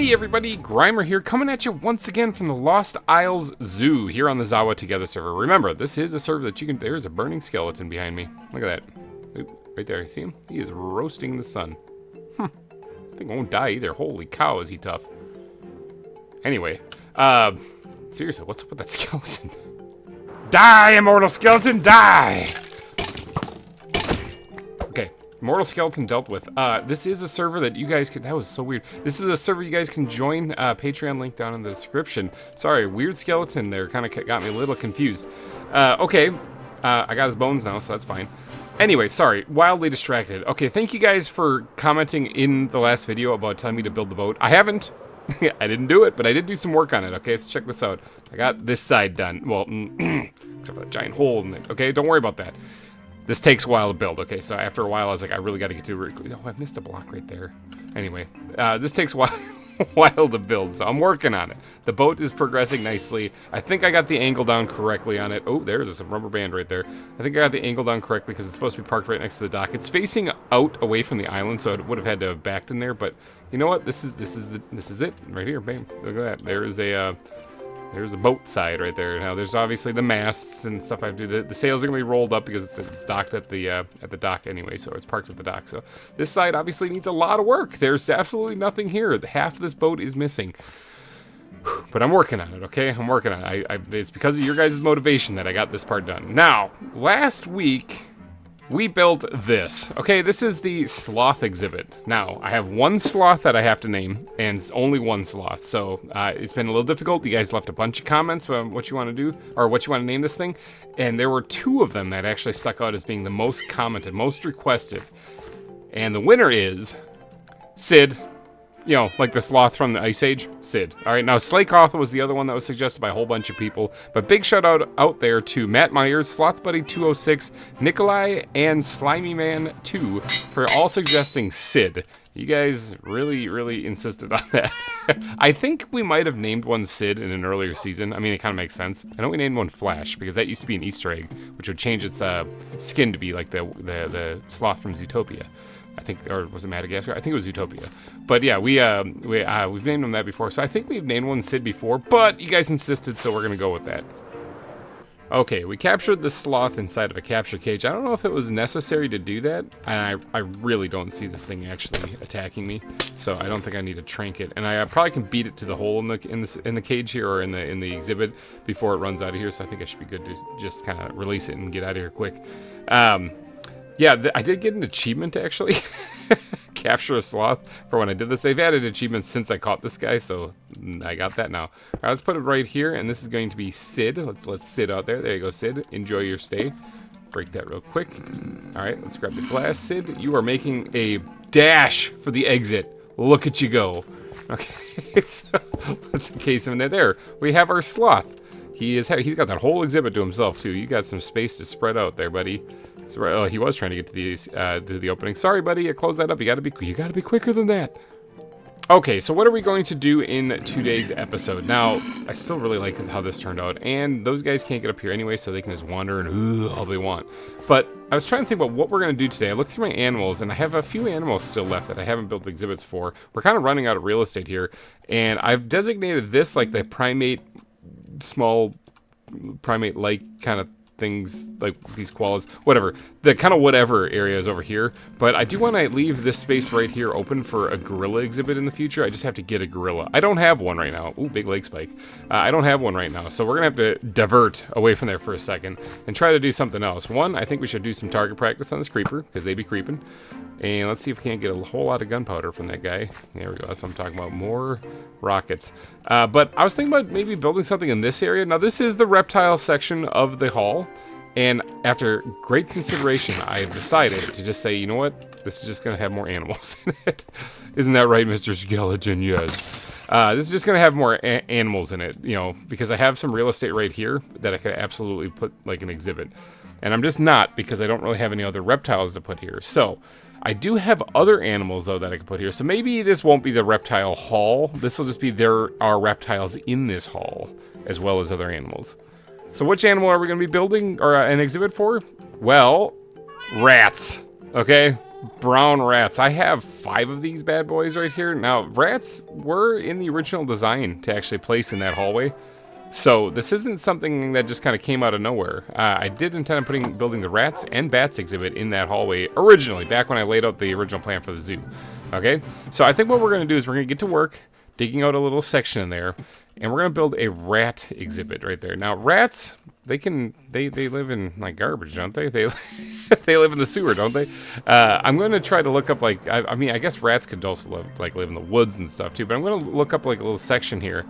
Hey everybody, GReimer here, coming at you once again from the Lost Isles Zoo here on the ZAWA Together server. Remember, this is a server that you can... There's a burning skeleton behind me. Look at that. Oop, right there. See him? He is roasting the sun. I think I won't die either. Holy cow, is he tough. Anyway, seriously, what's up with that skeleton? Die, immortal skeleton, die! Okay, immortal skeleton dealt with. This is a server that you guys can... That was so weird. This is a server you guys can join. Patreon link down in the description. Sorry, weird skeleton there. Kind of got me a little confused. Okay, I got his bones now, so that's fine. Anyway, sorry, wildly distracted. Okay, thank you guys for commenting in the last video about telling me to build the boat. I haven't. I didn't do it, but I did do some work on it. Okay, so check this out. I got this side done. Well, except for that giant hole in it. Okay, don't worry about that. This takes a while to build. Okay, so after a while, I was like, I really got to get to it. Oh, I missed a block right there. Anyway, this takes a while to build, so I'm working on it. The boat is progressing nicely. I think I got the angle down correctly on it. Oh, there's a rubber band right there. I think I got the angle down correctly because it's supposed to be parked right next to the dock. It's facing out away from the island, so it would have had to have backed in there. But you know what? This is it right here. Bam! Look at that. There's a boat side right there. Now there's obviously the masts and stuff I have to do. The sails are gonna be rolled up because it's docked at the dock anyway, so it's parked at the dock. So this side obviously needs a lot of work. There's absolutely nothing here. Half of this boat is missing. But I'm working on it, okay? I'm working on it. It's because of your guys' motivation that I got this part done. Now, last week, we built this. Okay, this is the sloth exhibit. Now, I have one sloth that I have to name, and it's only one sloth. So, it's been a little difficult. You guys left a bunch of comments on what you want to do, or what you want to name this thing. And there were two of them that actually stuck out as being the most commented, most requested. And the winner is Sid. You know, like the sloth from the Ice Age, Sid. All right, now Slakeoth was the other one that was suggested by a whole bunch of people. But big shout out there to Matt Myers, SlothBuddy206, Nikolai, and SlimyMan2 for all suggesting Sid. You guys really insisted on that. I think we might have named one Sid in an earlier season. I mean, it kind of makes sense. I know we named one Flash because that used to be an Easter egg, which would change its skin to be like the sloth from Zootopia. I think, or was it Madagascar? I think it was Utopia. But yeah, we've named them that before. So I think we've named one Sid before, but you guys insisted, so we're gonna go with that. Okay, we captured the sloth inside of a capture cage. I don't know if it was necessary to do that, and I really don't see this thing actually attacking me. So I don't think I need to trank it, and I probably can beat it to the hole in the cage here, or in the exhibit before it runs out of here. So I think I should be good to just kind of release it and get out of here quick. Yeah, I did get an achievement to actually capture a sloth for when I did this. They've added achievements since I caught this guy, so I got that now. All right, let's put it right here, and this is going to be Sid. Let's Sid out there. There you go, Sid. Enjoy your stay. Break that real quick. All right, let's grab the glass, Sid. You are making a dash for the exit. Look at you go. Okay, so let's encase him in there. We have our sloth. He's got that whole exhibit to himself too. You got some space to spread out there, buddy. So, oh, he was trying to get to the opening. Sorry, buddy. I closed that up. You gotta be quicker than that. Okay, so what are we going to do in today's episode? Now, I still really like how this turned out, and those guys can't get up here anyway, so they can just wander and all they want. But I was trying to think about what we're gonna do today. I looked through my animals, and I have a few animals still left that I haven't built exhibits for. We're kind of running out of real estate here, and I've designated this like the small primate-like kind of things, like these koalas, whatever, the kind of whatever area is over here. But I do want to leave this space right here open for a gorilla exhibit in the future. I just have to get a gorilla. I don't have one right now. Ooh, big leg spike. I don't have one right now, so we're gonna have to divert away from there for a second and try to do something else. One, I think we should do some target practice on this creeper because they be creeping, and let's see if we can't get a whole lot of gunpowder from that guy. There we go. That's what I'm talking about. More rockets. But I was thinking about maybe building something in this area. Now, this is the reptile section of the hall, and after great consideration, I have decided to just say, you know what? This is just going to have more animals in it. Isn't that right, Mr. Skeleton? Yes. This is just going to have more animals in it, you know, because I have some real estate right here that I could absolutely put like an exhibit. And I'm just not, because I don't really have any other reptiles to put here. So I do have other animals, though, that I can put here. So maybe this won't be the reptile hall. This will just be there are reptiles in this hall, as well as other animals. So which animal are we going to be building, or an exhibit for? Well, rats. Okay? brown rats. I have 5 of these bad boys right here. Now, rats were in the original design to actually place in that hallway. So this isn't something that just kind of came out of nowhere. I did intend on building the rats and bats exhibit in that hallway originally, back when I laid out the original plan for the zoo. Okay, so I think what we're going to do is we're going to get to work digging out a little section in there, and we're going to build a rat exhibit right there. Now, rats, they live in like garbage, don't they? They they live in the sewer, don't they? I'm going to try to look up like I mean, I guess rats could also live in the woods and stuff too. But I'm going to look up like a little section here.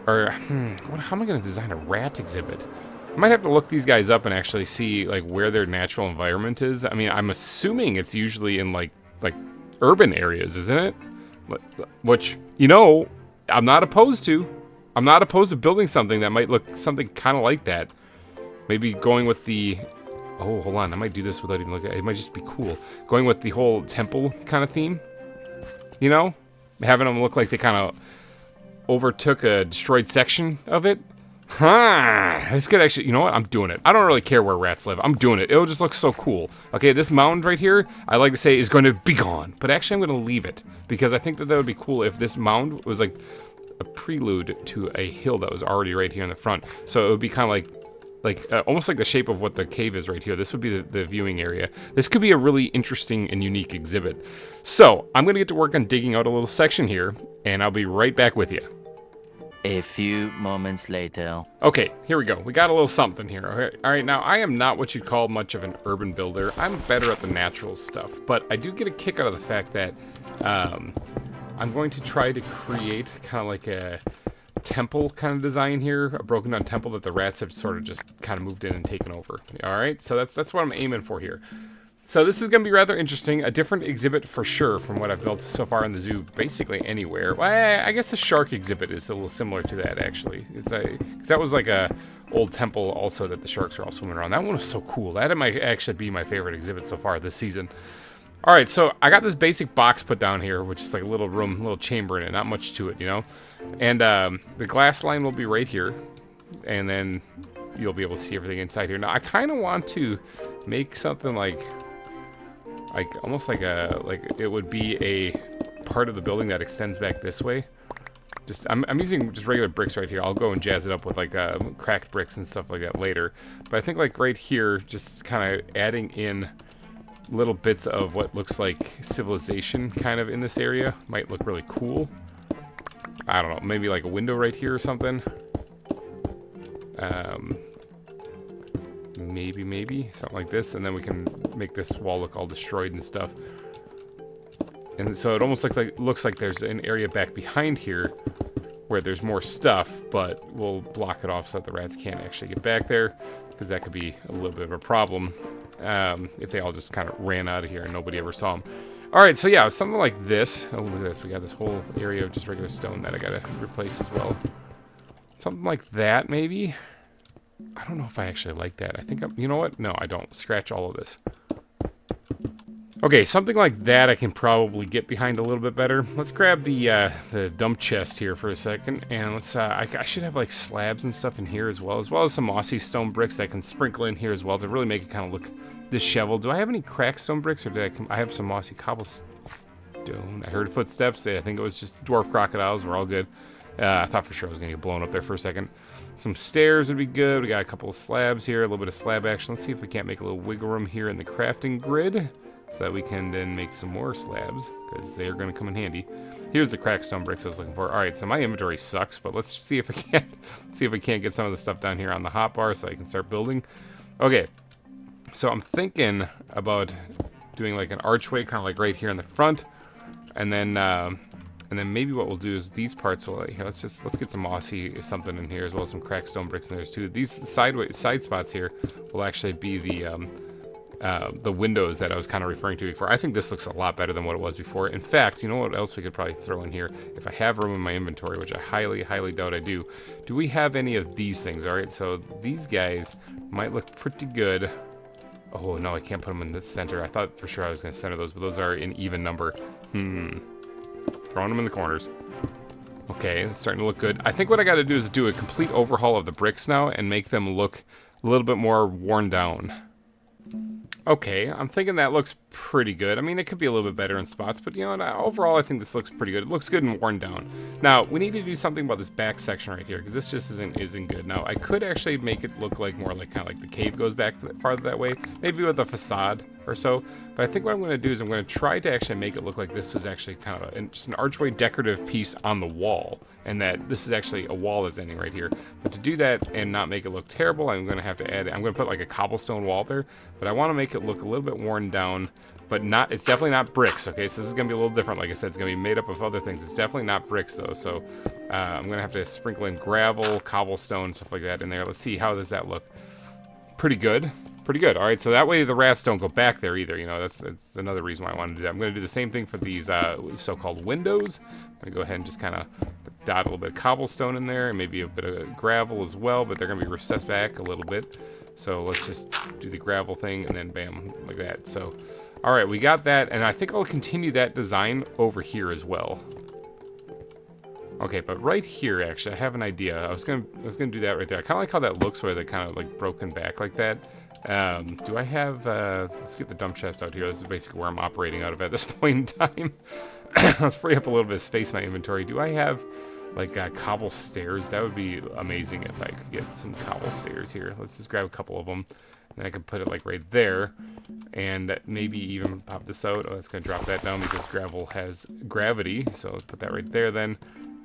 Or, how am I going to design a rat exhibit? I might have to look these guys up and actually see, like, where their natural environment is. I mean, I'm assuming it's usually in, like urban areas, isn't it? Which, you know, I'm not opposed to. I'm not opposed to building something that might look something kind of like that. Maybe going with the... Oh, hold on. I might do this without even looking at it. It might just be cool. Going with the whole temple kind of theme. You know? Having them look like they kind of overtook a destroyed section of it. This could actually, you know what? I'm doing it. I don't really care where rats live. I'm doing it. It'll just look so cool. Okay, this mound right here, I like to say, is going to be gone. But actually, I'm going to leave it. Because I think that would be cool if this mound was like a prelude to a hill that was already right here in the front. So it would be kind of like almost like the shape of what the cave is right here. This would be the viewing area. This could be a really interesting and unique exhibit. So I'm going to get to work on digging out a little section here, and I'll be right back with you. A few moments later. Okay, here we go. We got a little something here. Okay. All right, now I am not what you'd call much of an urban builder. I'm better at the natural stuff, but I do get a kick out of the fact that I'm going to try to create kind of like a temple kind of design here, a broken down temple that the rats have sort of just kind of moved in and taken over. All right, so that's what I'm aiming for here. So this is going to be rather interesting, a different exhibit for sure from what I've built so far in the zoo, basically anywhere. Well, I guess the shark exhibit is a little similar to that, actually. It's cause that was like a old temple also that the sharks are all swimming around. That one was so cool. That might actually be my favorite exhibit so far this season. All right, so I got this basic box put down here, which is like a little room, little chamber in it, not much to it, you know? And the glass line will be right here, and then you'll be able to see everything inside here. Now, I kind of want to make something like almost like it would be a part of the building that extends back this way. Just I'm using just regular bricks right here. I'll go and jazz it up with like cracked bricks and stuff like that later. But I think like right here, just kind of adding in little bits of what looks like civilization kind of in this area might look really cool. I don't know, maybe like a window right here or something. Maybe something like this, and then we can make this wall look all destroyed and stuff. And so it almost looks like there's an area back behind here where there's more stuff, but we'll block it off so that the rats can't actually get back there, because that could be a little bit of a problem if they all just kind of ran out of here and nobody ever saw them. All right, so yeah, something like this. Oh, look at this. We got this whole area of just regular stone that I got to replace as well. Something like that, maybe. I don't know if I actually like that. I think you know what? No, I don't. Scratch all of this. Okay, something like that I can probably get behind a little bit better. Let's grab the dump chest here for a second, and let's. I should have like slabs and stuff in here as well as some mossy stone bricks that I can sprinkle in here as well to really make it kind of look disheveled. Do I have any cracked stone bricks, or did I have some mossy cobblestone? I heard footsteps. I think it was just dwarf crocodiles. We're all good. I thought for sure I was gonna get blown up there for a second. Some stairs would be good. We got a couple of slabs here, a little bit of slab action. Let's see if we can't make a little wiggle room here in the crafting grid, so that we can then make some more slabs, because they're going to come in handy. Here's the cracked stone bricks I was looking for. All right, so my inventory sucks, but let's see if I can't get some of the stuff down here on the hotbar so I can start building. Okay, so I'm thinking about doing like an archway, kind of like right here in the front, and then maybe what we'll do is these parts will, here, let's get some mossy something in here, as well as some cracked stone bricks in there too. These side spots here will actually be the windows that I was kind of referring to before. I think this looks a lot better than what it was before. In fact, you know what else we could probably throw in here? If I have room in my inventory, which I highly doubt I do. Do we have any of these things? All right, so these guys might look pretty good. Oh, no, I can't put them in the center. I thought for sure I was going to center those, but those are in even number. Throwing them in the corners. Okay, it's starting to look good. I think what I got to do is do a complete overhaul of the bricks now and make them look a little bit more worn down. Okay, I'm thinking that looks pretty good. I mean, it could be a little bit better in spots, but you know what? Overall, I think this looks pretty good. It looks good and worn down. Now, we need to do something about this back section right here, because this just isn't good. Now, I could actually make it look like more like kind of like the cave goes back farther that way, maybe with a facade or so. But I think what I'm going to do is I'm going to try to actually make it look like this was actually kind of just an archway decorative piece on the wall, and that this is actually a wall that's ending right here. But to do that and not make it look terrible, I'm going to have to add, I'm going to put like a cobblestone wall there, but I want to make it look a little bit worn down, but not, it's definitely not bricks, okay? So this is going to be a little different. Like I said, it's going to be made up of other things. It's definitely not bricks though, so I'm going to have to sprinkle in gravel, cobblestone, stuff like that in there. Let's see, how does that look? Pretty good. Pretty good. All right, so that way the rats don't go back there either. You know, that's another reason why I want to do that. I'm going to do the same thing for these so-called windows. I'm going to go ahead and just kind of dot a little bit of cobblestone in there and maybe a bit of gravel as well, but they're going to be recessed back a little bit. So let's just do the gravel thing and then bam, like that. So, all right, we got that, and I think I'll continue that design over here as well. Okay, but right here, actually, I have an idea. I was gonna do that right there. I kind of like how that looks, where they're kind of like broken back like that. Do I have, let's get the dump chest out here. This is basically where I'm operating out of at this point in time. Let's free up a little bit of space in my inventory. Do I have, like, cobble stairs? That would be amazing if I could get some cobble stairs here. Let's just grab a couple of them. And I can put it, like, right there. And maybe even pop this out. Oh, that's going to drop that down because gravel has gravity. So let's put that right there then.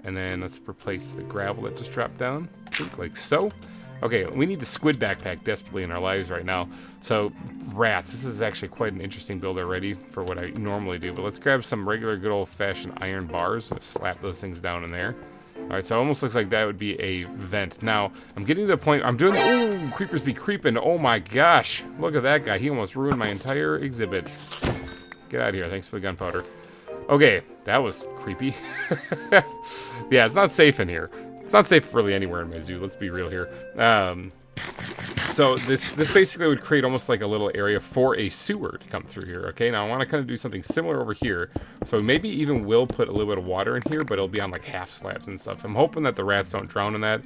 And then let's replace the gravel that just dropped down. I think like so. Okay, we need the squid backpack desperately in our lives right now. So, rats. This is actually quite an interesting build already for what I normally do. But let's grab some regular good old-fashioned iron bars. Let's slap those things down in there. Alright, so it almost looks like that would be a vent. Now, I'm getting to the point, I'm doing, ooh, creepers be creeping. Oh my gosh. Look at that guy. He almost ruined my entire exhibit. Get out of here. Thanks for the gunpowder. Okay, that was creepy. Yeah, it's not safe in here. It's not safe really anywhere in my zoo, let's be real here. So this basically would create almost like a little area for a sewer to come through here, okay? Now I want to kind of do something similar over here. So maybe even will put a little bit of water in here, but it'll be on like half slabs and stuff. I'm hoping that the rats don't drown in that.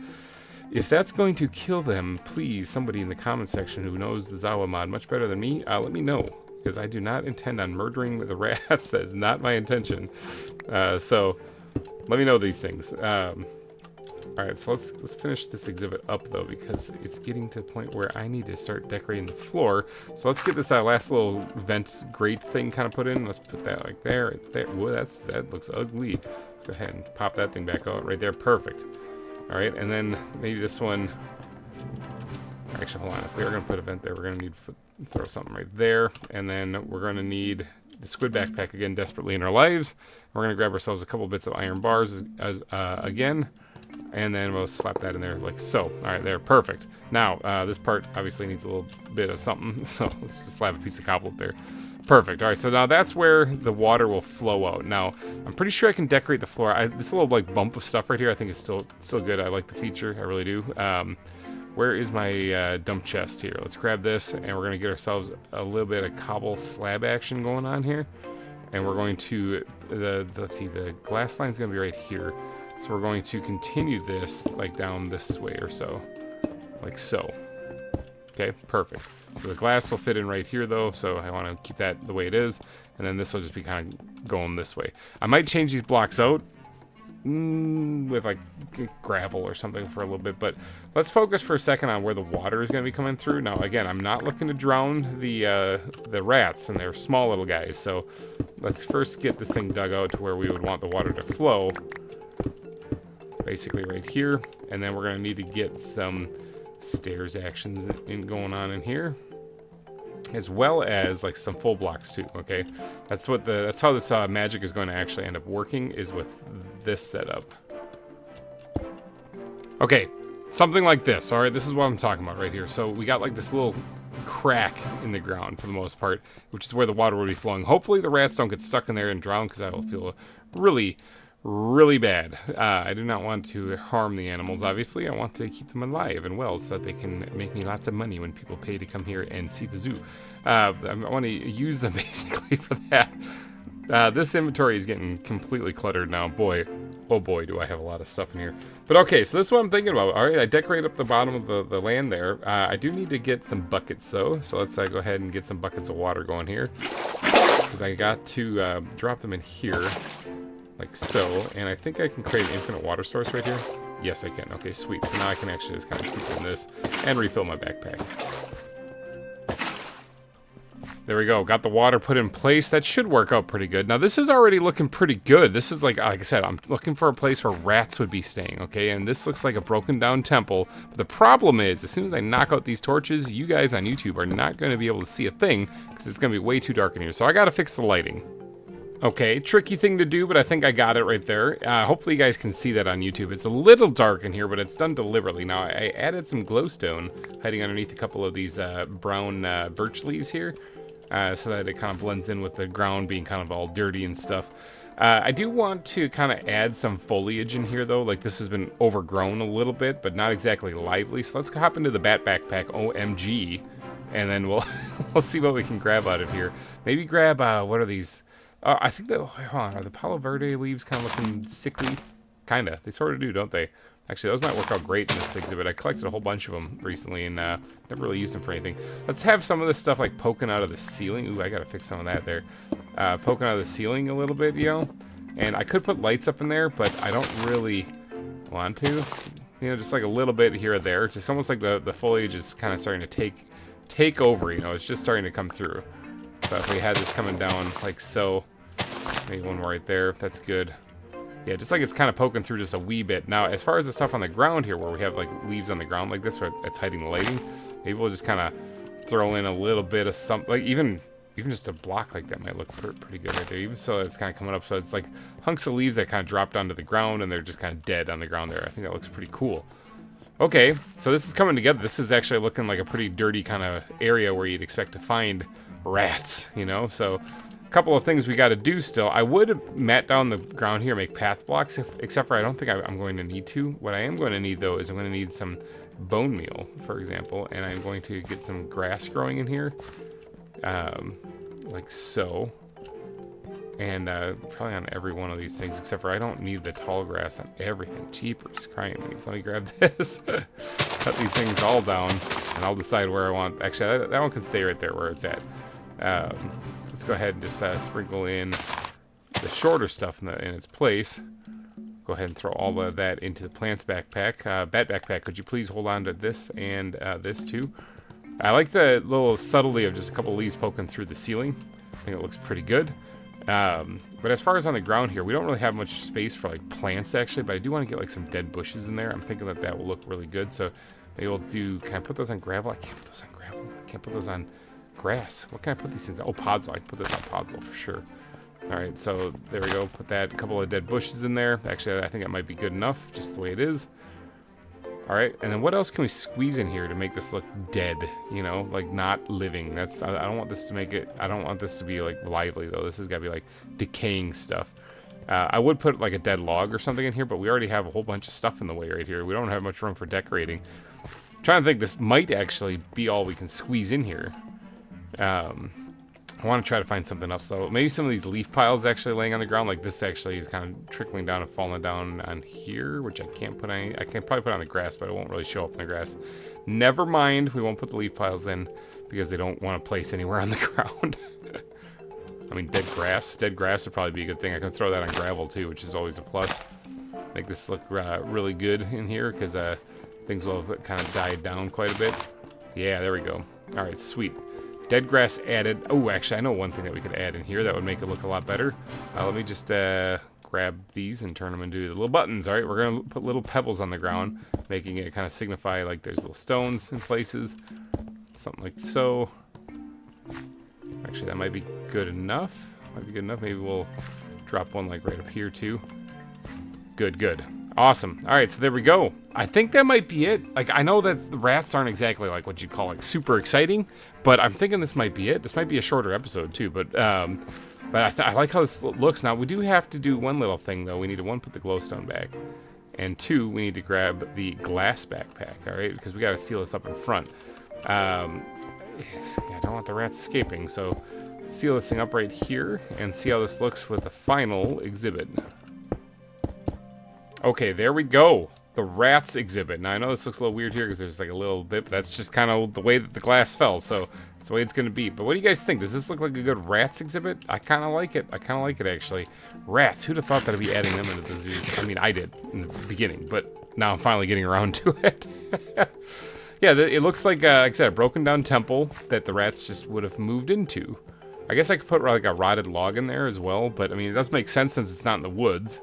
If that's going to kill them, please, somebody in the comment section who knows the ZAWA mod much better than me, let me know. Because I do not intend on murdering the rats. That is not my intention. So let me know these things. Alright, so let's finish this exhibit up though, because it's getting to a point where I need to start decorating the floor. So let's get this last little vent grate thing kind of put in. Let's put that like there, right there. Whoa, that looks ugly. Let's go ahead and pop that thing back out right there. Perfect. Alright, and then maybe this one. Actually, hold on. If we are going to put a vent there, we're going to need to throw something right there. And then we're going to need the squid backpack again desperately in our lives. We're going to grab ourselves a couple bits of iron bars again. And then we'll slap that in there like so. All right, there, perfect. Now, this part obviously needs a little bit of something, so let's just slap a piece of cobble up there. Perfect. All right, so now that's where the water will flow out. Now, I'm pretty sure I can decorate the floor. This little like bump of stuff right here, I think is still good. I like the feature, I really do. Where is my dump chest here? Let's grab this, and we're gonna get ourselves a little bit of cobble slab action going on here. And we're going to let's see, the glass line's gonna be right here. So we're going to continue this like down this way or so, like so. Okay, perfect. So the glass will fit in right here though, so I want to keep that the way it is, and then this will just be kind of going this way. I might change these blocks out with like gravel or something for a little bit, but let's focus for a second on where the water is going to be coming through. Now again, I'm not looking to drown the rats, and they're small little guys, so let's first get this thing dug out to where we would want the water to flow. Basically right here, and then we're going to need to get some stairs actions going on in here, as well as like some full blocks too. Okay, that's how this magic is going to actually end up working, is with this setup. Okay, something like this. All right, this is what I'm talking about right here. So we got like this little crack in the ground for the most part, which is where the water will be flowing. Hopefully the rats don't get stuck in there and drown, because I will feel really bad. I do not want to harm the animals, obviously. I want to keep them alive and well so that they can make me lots of money when people pay to come here and see the zoo. I want to use them basically for that. This inventory is getting completely cluttered now. Boy, oh boy, do I have a lot of stuff in here. But okay, so this is what I'm thinking about. All right, I decorate up the bottom of the land there. I do need to get some buckets, though. So let's go ahead and get some buckets of water going here. Because I got to drop them in here, like so. And I think I can create an infinite water source right here. Yes, I can. Okay, sweet. So now I can actually just kind of keep doing this and refill my backpack. There we go. Got the water put in place. That should work out pretty good. Now, this is already looking pretty good. This is like I said, I'm looking for a place where rats would be staying, okay? And this looks like a broken down temple. But the problem is, as soon as I knock out these torches, you guys on YouTube are not going to be able to see a thing because it's going to be way too dark in here. So I got to fix the lighting. Okay, tricky thing to do, but I think I got it right there. Hopefully you guys can see that on YouTube. It's a little dark in here, but it's done deliberately. Now, I added some glowstone hiding underneath a couple of these brown birch leaves here. So that it kind of blends in with the ground being kind of all dirty and stuff. I do want to kind of add some foliage in here, though. Like, this has been overgrown a little bit, but not exactly lively. So let's hop into the bat backpack, OMG, and then we'll we'll see what we can grab out of here. Maybe grab, what are these? I think that, hold on, are the Palo Verde leaves kind of looking sickly? Kind of. They sort of do, don't they? Actually, those might work out great in this exhibit. I collected a whole bunch of them recently and never really used them for anything. Let's have some of this stuff like poking out of the ceiling. Ooh, I gotta fix some of that there. Poking out of the ceiling a little bit, you know? And I could put lights up in there, but I don't really want to. You know, just like a little bit here or there. Just almost like the foliage is kind of starting to take over, you know? It's just starting to come through. So if we had this coming down like so, maybe one right there, that's good. Yeah, just like it's kind of poking through just a wee bit. Now, as far as the stuff on the ground here, where we have like leaves on the ground like this, where it's hiding the lighting, maybe we'll just kind of throw in a little bit of something, like even just a block like that might look pretty good right there. Even so, it's kind of coming up, so it's like hunks of leaves that kind of dropped onto the ground, and they're just kind of dead on the ground there. I think that looks pretty cool. Okay, so this is coming together. This is actually looking like a pretty dirty kind of area where you'd expect to find rats, you know, so... Couple of things we got to do still. I would mat down the ground here, make path blocks, except for I don't think I'm going to need to. What I am going to need, though, is I'm going to need some bone meal, for example, and I'm going to get some grass growing in here, like so, and probably on every one of these things, except for I don't need the tall grass on everything. Jeepers, crying me. So let me grab this, cut these things all down, and I'll decide where I want. Actually, that one can stay right there where it's at. Let's go ahead and just sprinkle in the shorter stuff in its place. Go ahead and throw all of that into the plant's backpack. Bat backpack, could you please hold on to this and this too? I like the little subtlety of just a couple leaves poking through the ceiling. I think it looks pretty good. But as far as on the ground here, we don't really have much space for like plants actually, but I do want to get like some dead bushes in there. I'm thinking that will look really good. So maybe we'll do, can I put those on gravel? I can't put those on gravel. I can't put those on grass. What can I put these things on? Oh, podzol. I can put this on podzol for sure. All right, so there we go. Put that, a couple of dead bushes in there. Actually, I think that might be good enough, just the way it is. All right, and then what else can we squeeze in here to make this look dead? You know, like not living. I don't want this to make it. I don't want this to be like lively though. This has got to be like decaying stuff. I would put like a dead log or something in here, but we already have a whole bunch of stuff in the way right here. We don't have much room for decorating. I'm trying to think, this might actually be all we can squeeze in here. I want to try to find something else though. Maybe some of these leaf piles actually laying on the ground, like this actually is kind of trickling down and falling down on here, which I can't put any. I can probably put on the grass, but it won't really show up in the grass. Never mind, we won't put the leaf piles in because they don't want to place anywhere on the ground. I mean, dead grass would probably be a good thing. I can throw that on gravel too, which is always a plus. Make this look really good in here because things will have kind of died down quite a bit. Yeah, there we go. All right, sweet. Dead grass added. Oh, actually, I know one thing that we could add in here that would make it look a lot better. Let me just grab these and turn them into the little buttons. All right, we're going to put little pebbles on the ground, making it kind of signify like there's little stones in places. Something like so. Actually, that might be good enough. Might be good enough. Maybe we'll drop one like right up here too. Good, good. Awesome. All right, so there we go. I think that might be it. Like, I know that the rats aren't exactly like what you'd call like super exciting, but I'm thinking this might be it. This might be a shorter episode too, but I like how this looks. Now, we do have to do one little thing though. We need to, one, put the glowstone back, and two, we need to grab the glass backpack, all right? Because we got to seal this up in front. I don't want the rats escaping, so seal this thing up right here and see how this looks with the final exhibit. Okay, there we go. The rats exhibit. Now, I know this looks a little weird here because there's like a little bit, but that's just kind of the way that the glass fell, so that's the way it's going to be. But what do you guys think? Does this look like a good rats exhibit? I kind of like it. I kind of like it, actually. Rats. Who'd have thought that I'd be adding them into the zoo? I mean, I did in the beginning, but now I'm finally getting around to it. Yeah, it looks like I said, a broken down temple that the rats just would have moved into. I guess I could put like a rotted log in there as well, but I mean, it does make sense since it's not in the woods.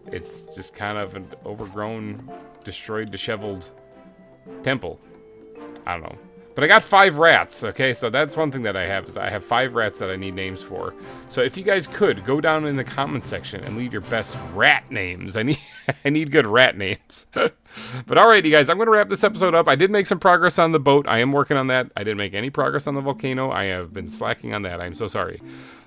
It's just kind of an overgrown, destroyed, disheveled temple. I don't know. But I got 5 rats, okay? So that's one thing that I have, is I have 5 rats that I need names for. So if you guys could, go down in the comments section and leave your best rat names. I need good rat names. But alright, you guys, I'm going to wrap this episode up. I did make some progress on the boat. I am working on that. I didn't make any progress on the volcano. I have been slacking on that. I'm so sorry.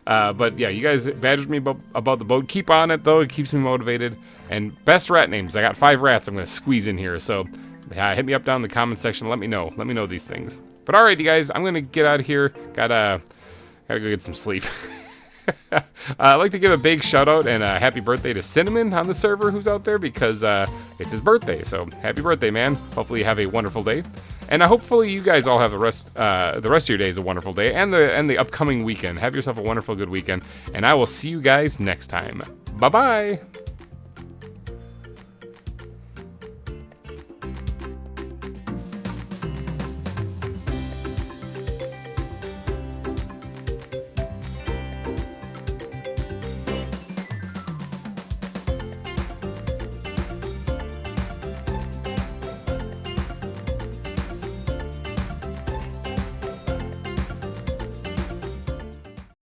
But yeah, you guys badgered me about the boat. Keep on it, though. It keeps me motivated. And best rat names. I got 5 rats I'm going to squeeze in here. So hit me up down in the comment section. Let me know. Let me know these things. But alright, you guys, I'm going to get out of here. Gotta go get some sleep. I'd like to give a big shout out and a happy birthday to Cinnamon on the server who's out there because it's his birthday. So happy birthday, man. Hopefully you have a wonderful day. And hopefully you guys all have the rest of your day is a wonderful day and the upcoming weekend. Have yourself a wonderful, good weekend. And I will see you guys next time. Bye-bye.